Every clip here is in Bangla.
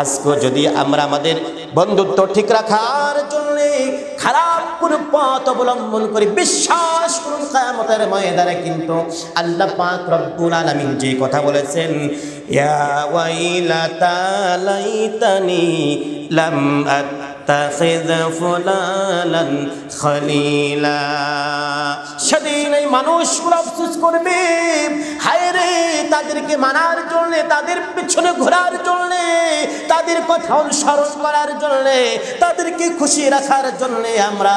আজকে যদি আমরা আমাদের বন্ধুত্ব ঠিক রাখার জন্য খারাপ কোন পথ অবলম্বন করি, বিশ্বাস করুন কিয়ামতের ময়দানে কিন্তু আল্লাহ পাক রব্বুল আলামিন যে কথা বলেছেন, ইয়া ওয়াইলাতা লাইতানি লাম আত্তাখিয ফুলানান খলিলা। সেদিন এই মানুষগুলো আফসোস করবে, হায় রে, তাদেরকে মানার জন্য, তাদের পিছনে ঘোরার জন্য, তাদের কথা অনুসরণ করার জন্য, তাদেরকে খুশি রাখার জন্য আমরা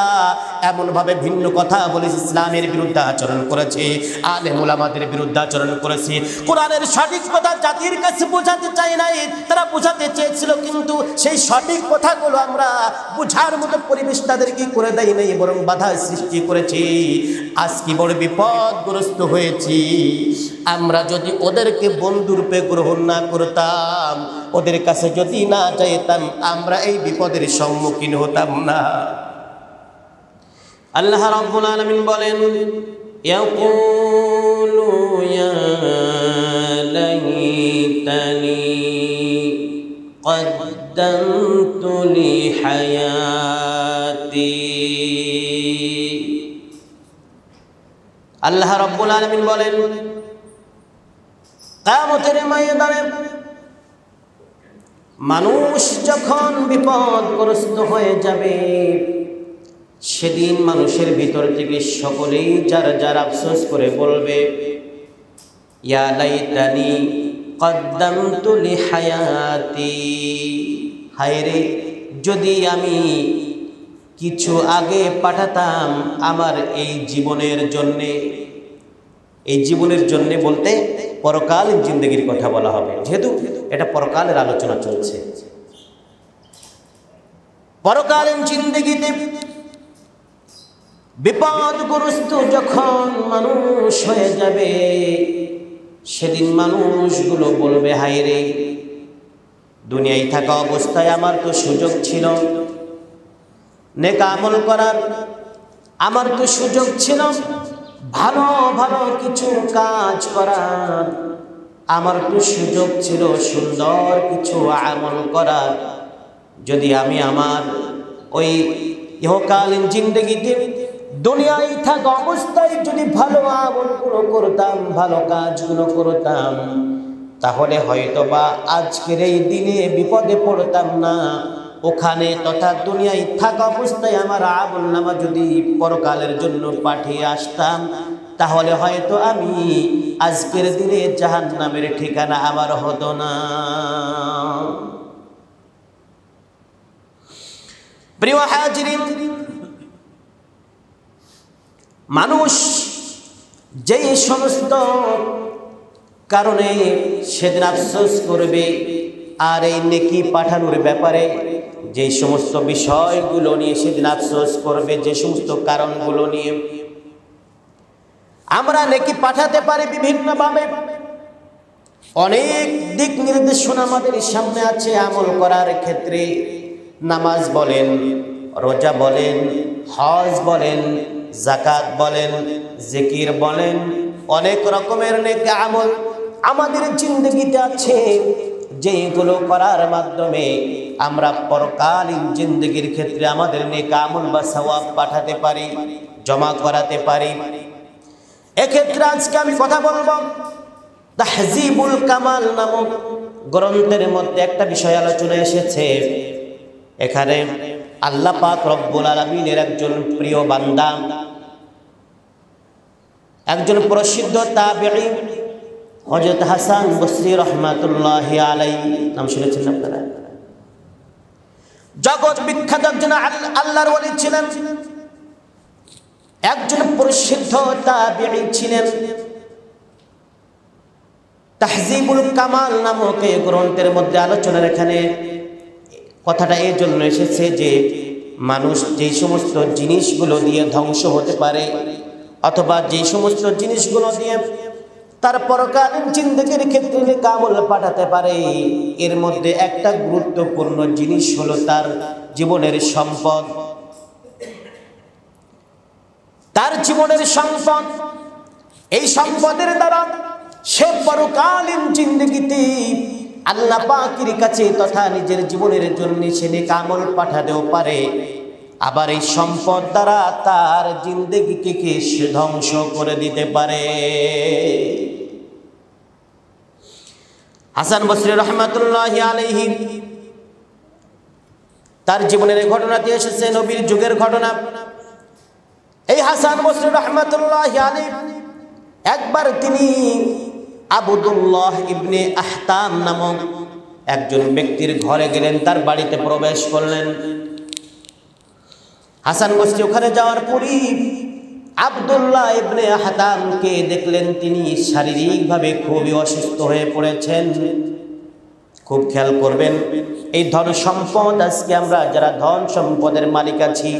এমনভাবে ভিন্ন কথা বলেছি, ইসলামের বিরুদ্ধে আচরণ করেছি, আলেম ওলামাদের বিরুদ্ধে আচরণ করেছি, কোরআনের সঠিক কথা জাতির কাছে বোঝাতে চাই নাই, তারা বোঝাতে চেয়েছিল কিন্তু সেই সঠিক কথাগুলো আমরা বোঝার মতো পরিবেশ তাদেরকে করে দেয় নাই, বরং বাধা সৃষ্টি করেছি। আজ কি বড় বিপদগ্রস্ত হয়েছি। আমরা যদি ওদেরকে বন্ধুরূপে গ্রহণ না করতাম, ওদের কাছে যদি না যাইতাম, আমরা এই বিপদের সম্মুখীন হতাম না। আল্লাহ রাব্বুল আলামিন বলেন, ইয়াকুলু ইয়া লাইতানি কদ্দামতু লি হায়াতি। আল্লাহ রাব্বুল আলামিন বলেন, কিয়ামতের ময়দানে মানুষ যখন বিপদগ্রস্ত হয়ে যাবে, সেদিন মানুষের ভিতর থেকে সকলেই যারা যারা আফসোস করে বলবে, ইয়া লাইতানি কদ্দামতু লি হায়াতি, হায় রে, যদি আমি কিছু আগে পাঠাতাম আমার এই জীবনের জন্যে। এই জীবনের জন্যে বলতে পরকালীন জিন্দগির কথা বলা হবে, যেহেতু এটা পরকালের আলোচনা চলছে। পরকালীন জিন্দগিতে বিপদগ্রস্ত যখন মানুষ হয়ে যাবে, সেদিন মানুষগুলো বলবে, হায় রে, দুনিয়ায় থাকা অবস্থায় আমার তো সুযোগ ছিল নেক আমল করার, আমার তো সুযোগ ছিল ভালো ভালো কিছু কাজ করার, আমার তো সুযোগ ছিল সুন্দর কিছু আমল করার। যদি আমি আমার ওই ইহকালীন জিন্দগিতে দুনিয়ায় থাকা অবস্থায় যদি ভালো আমলগুলো করতাম, ভালো কাজগুলো করতাম, তাহলে হয়তোবা আজকের এই দিনে বিপদে পড়তাম না। ওখানে তথা দুনিয়ায় থাকা অবস্থায় আমার আমলনামা যদি পরকালের জন্য পাঠিয়ে আসতাম, তাহলে হয়তো আমি আজকের দিনে জাহান্নামের ঠিকানা আমার হতো না। প্রিয় হাজিরিন, মানুষ যেই সমস্ত কারণে সেদিন আফসোস করবে, আর এই নেকি পাঠানোর ব্যাপারে যে সমস্ত বিষয়গুলো নিয়ে সেদিন আফসোস করবে, যে সমস্ত কারণগুলো নিয়ে আমরা নেকি পাঠাতে পারি বিভিন্নভাবে। অনেক দিক নির্দেশনা আমাদের সামনে আছে আমল করার ক্ষেত্রে। নামাজ বলেন, রোজা বলেন, হজ বলেন, যাকাত বলেন, জিকির বলেন, অনেক রকমের নেকি আমল আমাদের জিন্দগিতে আছে, যেগুলো করার মাধ্যমে আমরা পরকালীন জিন্দগির ক্ষেত্রে আমাদের নেক আমল বা সওয়াব পাঠাতে পারি, জমা করাতে পারি। এক্ষেত্রে আজকে আমি কথা বলবো, তাহজিবুল কামাল নামক গ্রন্থের মধ্যে একটা বিষয় আলোচনা এসেছে। এখানে আল্লাহ পাক রব্বুল আলামিনের একজন প্রিয় বান্দা, একজন প্রসিদ্ধ তাবেঈ হযরত হাসান বসরি রাহমাতুল্লাহি আলাইহি, নাম শুনেছেন আপনারা? জগৎ বিখ্যাত একজন আল্লাহর ওলি ছিলেন, একজন প্রসিদ্ধ তাবেঈ ছিলেন। তাহজিবুল কামাল নামক এই গ্রন্থের মধ্যে আলোচনার এখানে কথাটা এই জন্য এসেছে যে মানুষ যেই সমস্ত জিনিসগুলো দিয়ে ধ্বংস হতে পারে, অথবা যেই সমস্ত জিনিসগুলো দিয়ে তার পরকালীন জিন্দগির ক্ষেত্রে নেক আমল পাঠাতে পারে, এর মধ্যে একটা গুরুত্বপূর্ণ জিনিস হলো তার জীবনের সম্পদ। তার জীবনের সম্পদ, এই সম্পদের দ্বারা সে পরকালীন জিন্দগিতে আল্লাহ পাকের কাছে তথা নিজের জীবনের জন্য সে নেক আমল পাঠাতেও পারে, আবার এই সম্পদ দ্বারা তার জিন্দেগিকে সে ধ্বংস করে দিতে পারে। হাসান বসরি রহমাতুল্লাহি আলাইহি তার জীবনের ঘটনাতে এসেছে নবীর যুগের ঘটনা। এই হাসান বসরি রহমাতুল্লাহি আলাইহি একবার তিনি আবদুল্লাহ ইবনে আহতাম নামক একজন ব্যক্তির ঘরে গেলেন, তার বাড়িতে প্রবেশ করলেন। হাসান বসরি ওখানে যাওয়ার পরই আবদুল্লাহ ইবনে আহতামকে দেখলেন তিনি শারীরিকভাবে খুবই অসুস্থ হয়ে পড়েছেন। খুব খেয়াল করবেন, এই ধন সম্পদ, আজকে আমরা যারা ধন সম্পদের মালিক আছি,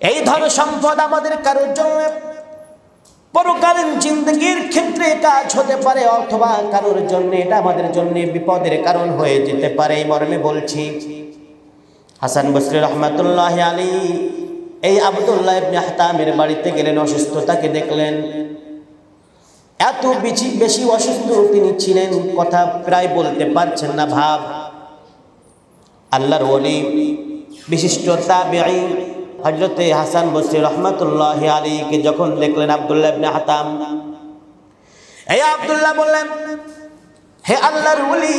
এই ধন সম্পদ আমাদের কারোর জন্য পরকালীন জিন্দগির ক্ষেত্রে কাজ হতে পারে, অথবা কারোর জন্য এটা আমাদের জন্য বিপদের কারণ হয়ে যেতে পারে। এই মর্মে বলছি, হাসান বসরি রহমাতুল্লাহি আলাইহি এই আবদুল্লাহ ইবনে আহতামের বাড়িতে গেলেন, অসুস্থতাকে দেখলেন। এত বেশি অসুস্থ তিনি ছিলেন, কথা প্রায় বলতে পারছেন না। ভাব, আল্লাহর ওলি বিশিষ্ট তাবেঈ হযরতে হাসান বসরি রহমাতুল্লাহি আলাইহিকে যখন দেখলেন আবদুল্লাহ ইবনে আহতাম, এই আবদুল্লাহ বললেন, হে আল্লাহর ওলি,